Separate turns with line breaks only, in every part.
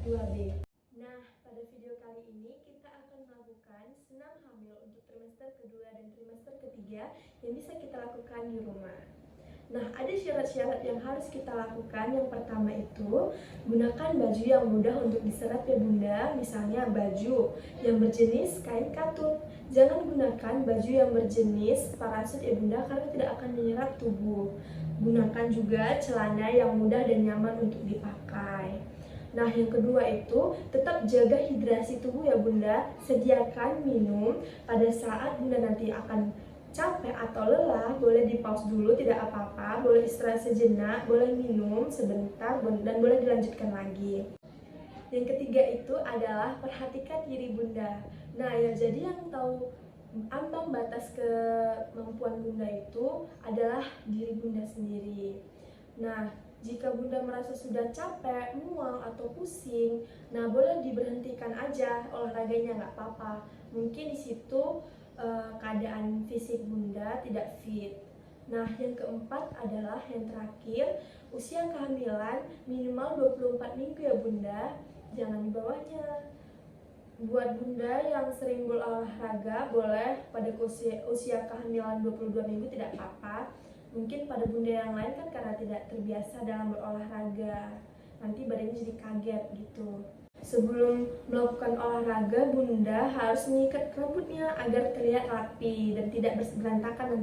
2B. Nah, pada video kali ini kita akan melakukan senam hamil untuk trimester kedua dan trimester ketiga yang bisa kita lakukan di rumah. Nah, ada syarat-syarat yang harus kita lakukan. Yang pertama itu, gunakan baju yang mudah untuk diserap ya bunda, misalnya baju yang berjenis kain katun. Jangan gunakan baju yang berjenis parasut ya bunda, karena tidak akan menyerap tubuh. Gunakan juga celana yang mudah dan nyaman untuk dipakai. Nah, yang kedua itu tetap jaga hidrasi tubuh ya bunda. Sediakan minum pada saat bunda nanti akan capek atau lelah, boleh di pause dulu, tidak apa-apa, boleh istirahat sejenak, boleh minum sebentar, dan boleh dilanjutkan lagi. Yang ketiga itu adalah perhatikan diri bunda. Nah, ya jadi yang tahu ambang batas kemampuan bunda itu adalah diri bunda sendiri. Nah, jika bunda merasa sudah capek, mual, atau pusing, nah boleh diberhentikan aja olahraganya, nggak apa-apa. Mungkin di situ keadaan fisik bunda tidak fit. Nah, yang keempat adalah yang terakhir, usia kehamilan minimal 24 minggu ya bunda, jangan di bawahnya. Buat bunda yang sering berolahraga, boleh pada usia kehamilan 22 minggu tidak apa-apa. Mungkin pada bunda yang lain kan karena tidak terbiasa dalam berolahraga, nanti badannya jadi kaget gitu. Sebelum melakukan olahraga, bunda harus mengikat rambutnya agar terlihat rapi dan tidak berantakan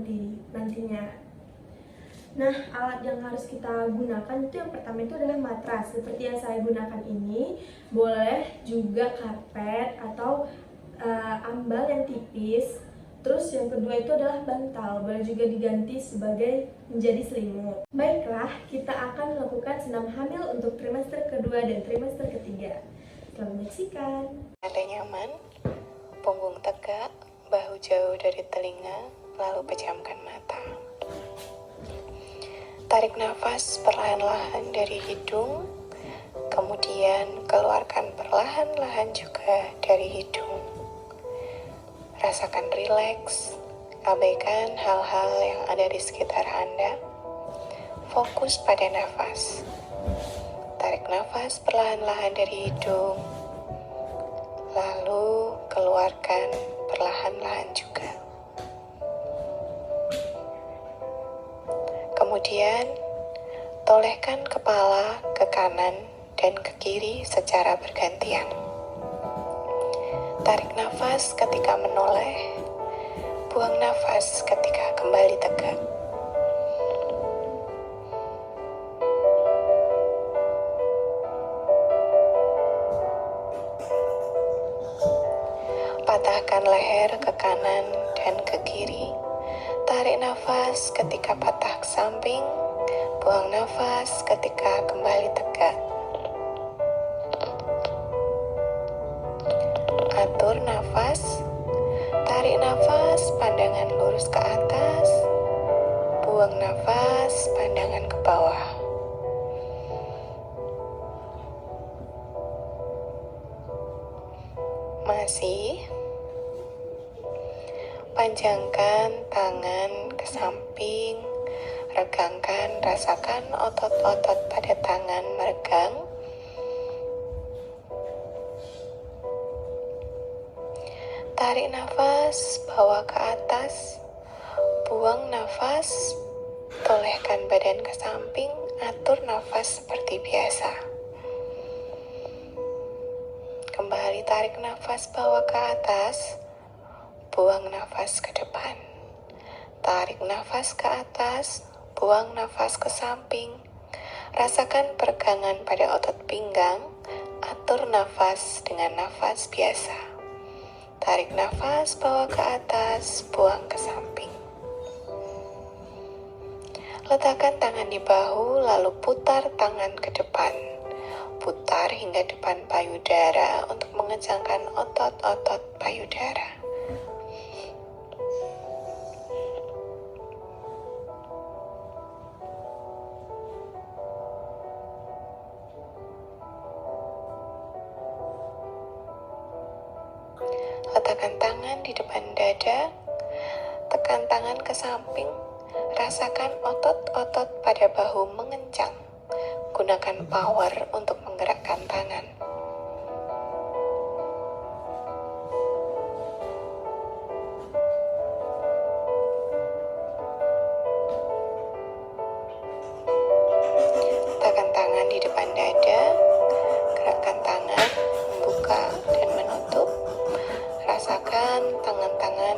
nantinya. Nah, alat yang harus kita gunakan itu yang pertama itu adalah matras. Seperti yang saya gunakan ini, boleh juga karpet atau ambal yang tipis. Terus yang kedua itu adalah bantal, boleh juga diganti sebagai menjadi selimut. Baiklah, kita akan melakukan senam hamil untuk trimester kedua dan trimester ketiga. Selamat menyaksikan.
Ada nyaman, punggung tegak, bahu jauh dari telinga, lalu pejamkan mata. Tarik nafas perlahan-lahan dari hidung, kemudian keluarkan perlahan-lahan juga dari hidung. Rasakan rileks, abaikan hal-hal yang ada di sekitar Anda. Fokus pada nafas. Tarik nafas perlahan-lahan dari hidung, lalu keluarkan perlahan-lahan juga. Kemudian, tolehkan kepala ke kanan dan ke kiri secara bergantian. Tarik nafas ketika menoleh, buang nafas ketika kembali tegak. Patahkan leher ke kanan dan ke kiri. Tarik nafas ketika patah ke samping, buang nafas ketika kembali tegak. Atur nafas, tarik nafas, pandangan lurus ke atas, buang nafas, pandangan ke bawah. Masih. Panjangkan tangan ke samping, regangkan, rasakan otot-otot pada tangan meregang. Tarik nafas, bawa ke atas, buang nafas, tolehkan badan ke samping, atur nafas seperti biasa. Kembali tarik nafas, bawa ke atas, buang nafas ke depan. Tarik nafas ke atas, buang nafas ke samping. Rasakan peregangan pada otot pinggang, atur nafas dengan nafas biasa. Tarik nafas, bawa ke atas, buang ke samping. Letakkan tangan di bahu, lalu putar tangan ke depan. Putar hingga depan payudara untuk mengencangkan otot-otot payudara. Letakkan tangan di depan dada, tekan tangan ke samping, rasakan otot-otot pada bahu mengencang. Gunakan power untuk menggerakkan tangan. rasakan tangan-tangan,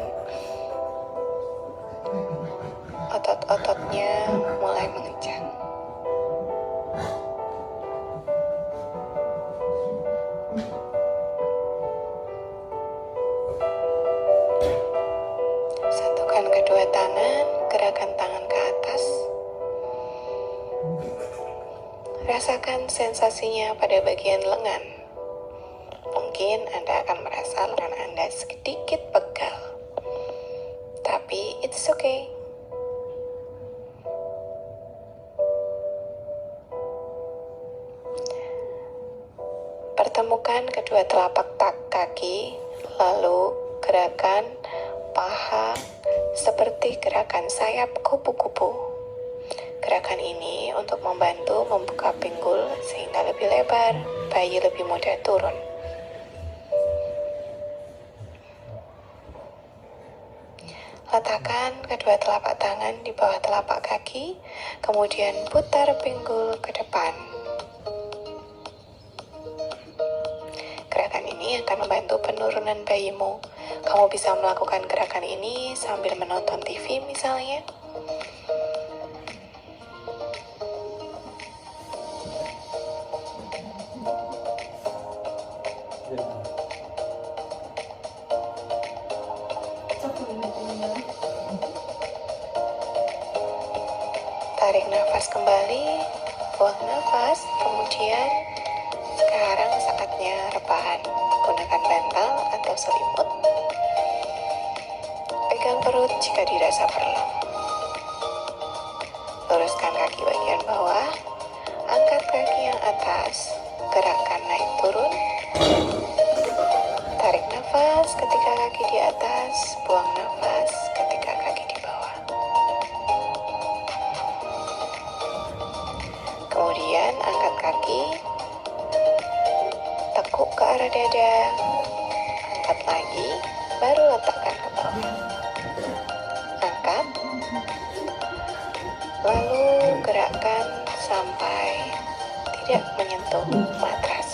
otot-ototnya mulai mengencang. Satukan kedua tangan, gerakan tangan ke atas. Rasakan sensasinya pada bagian lengan. Mungkin Anda akan merasa lengan Anda sedikit pegal, tapi it's okay. Pertemukan kedua telapak kaki, lalu gerakan paha seperti gerakan sayap kupu-kupu. Gerakan ini untuk membantu membuka pinggul sehingga lebih lebar, bayi lebih mudah turun. Letakkan kedua telapak tangan di bawah telapak kaki, kemudian putar pinggul ke depan. Gerakan ini akan membantu penurunan bayimu. Kamu bisa melakukan gerakan ini sambil menonton TV misalnya. Tarik nafas kembali, buang nafas, kemudian sekarang saatnya rebahan. Gunakan bantal atau selimut. Pegang perut jika dirasa perlu. Luruskan kaki bagian bawah, angkat kaki yang atas, gerakkan naik turun. Tarik nafas ketika kaki di atas, buang nafas ketika kaki di bawah. Kemudian angkat kaki, tekuk ke arah dada, angkat lagi, baru letakkan ke bawah. Angkat, lalu gerakkan sampai tidak menyentuh matras.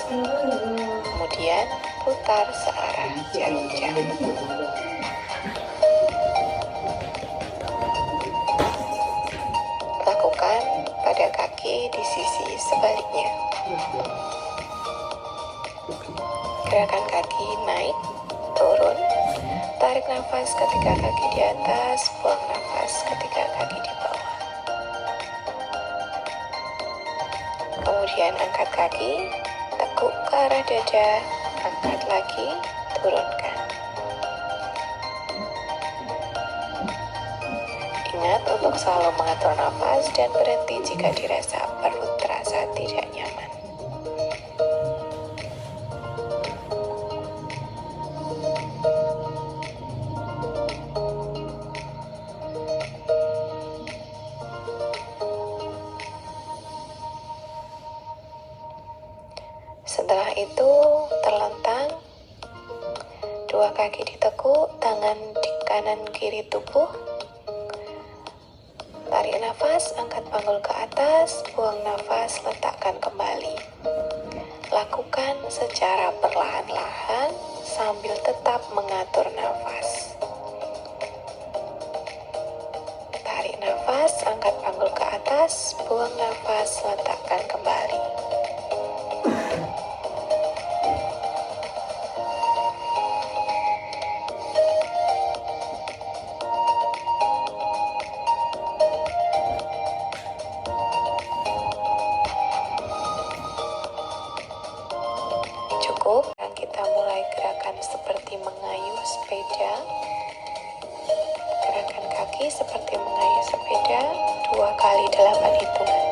Kemudian putar searah jarum jam. Lakukan pada kaki di sisi sebaliknya. Gerakan kaki naik, turun, tarik nafas ketika kaki di atas, buang nafas ketika kaki di bawah. Kemudian angkat kaki, tekuk ke arah dada, angkat lagi, turunkan. Ingat untuk selalu mengatur nafas dan berhenti jika dirasa perut terasa tidak nyaman. Setelah itu, terlentang, dua kaki ditekuk, tangan di kanan kiri tubuh. Tarik nafas, angkat panggul ke atas, buang nafas, letakkan kembali. Lakukan secara perlahan-lahan sambil tetap mengatur nafas. Tarik nafas, angkat panggul ke atas, buang nafas, letakkan kembali. Sekarang kita mulai gerakan seperti mengayuh sepeda. Gerakan kaki seperti mengayuh sepeda 2 kali 8 hitungan.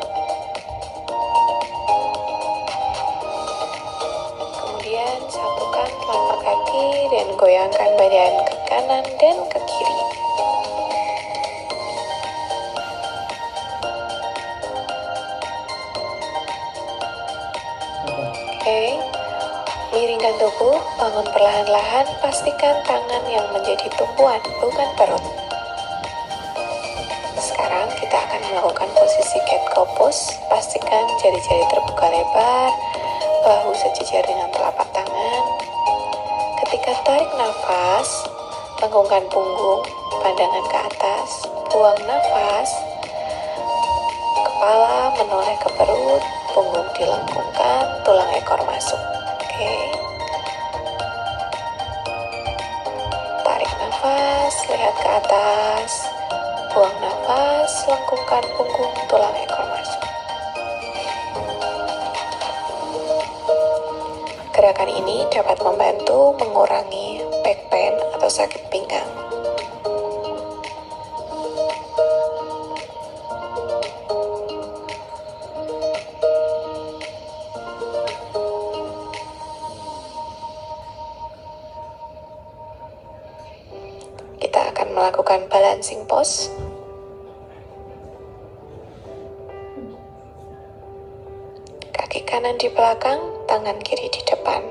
Kemudian satukan telapak kaki dan goyangkan badan ke kanan dan ke kiri. Oke. Miringkan tubuh, bangun perlahan-lahan, pastikan tangan yang menjadi tumpuan, bukan perut. Sekarang kita akan melakukan posisi cat cow pose. Pastikan jari-jari terbuka lebar, bahu sejajar dengan telapak tangan. Ketika Tarik nafas, lengkungkan punggung, pandangan ke atas, buang nafas, kepala menoleh ke perut, punggung dilengkungkan, tulang ekor masuk. Oke. Tarik nafas, lihat ke atas, buang nafas, lengkungkan punggung, tulang ekor masuk. Gerakan ini dapat membantu mengurangi back pain atau sakit pinggang. Kita akan melakukan balancing pose. Kaki kanan di belakang, tangan kiri di depan.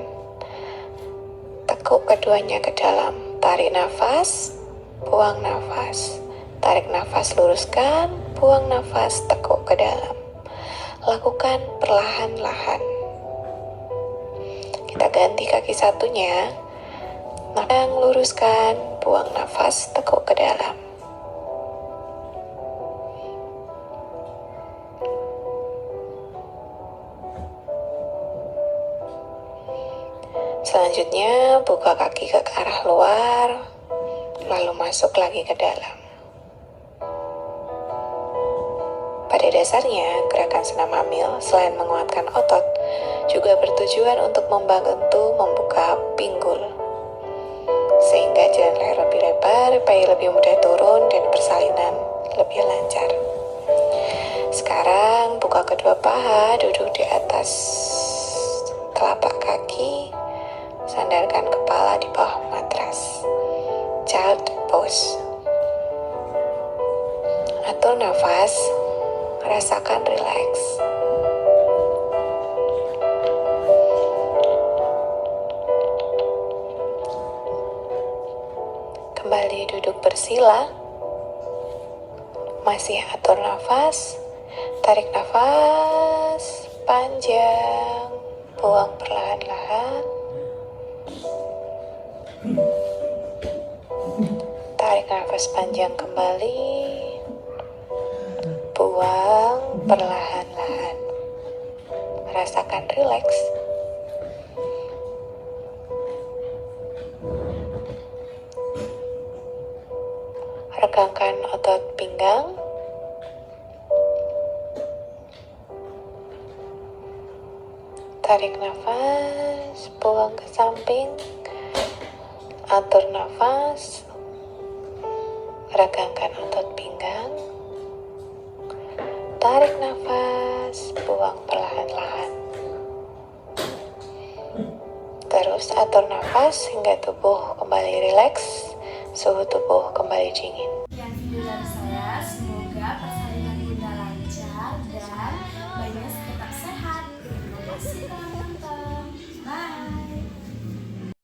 Tekuk keduanya ke dalam. Tarik nafas, buang nafas. Tarik nafas, luruskan, buang nafas, tekuk ke dalam. Lakukan perlahan-lahan. Kita ganti kaki satunya. Nafas, luruskan, buang nafas, tekuk ke dalam. Selanjutnya, buka kaki ke arah luar, lalu masuk lagi ke dalam. Pada dasarnya, gerakan senam hamil selain menguatkan otot, juga bertujuan untuk membantu membuka pinggul, sehingga jalan leher lebih lebar, bayi lebih mudah turun, dan persalinan lebih lancar. Sekarang, buka kedua paha, duduk di atas telapak kaki, sandarkan kepala di bawah matras. Child pose. Atur nafas, rasakan rileks. Kembali duduk bersila. Masih atur nafas. Tarik nafas panjang, buang perlahan-lahan. Tarik nafas panjang kembali, buang perlahan-lahan. Rasakan rileks. Regangkan otot pinggang. Tarik nafas, buang ke samping. Atur nafas, regangkan otot pinggang. Tarik nafas, buang perlahan-lahan. Terus atur nafas hingga tubuh kembali rileks, suhu tubuh kembali dingin.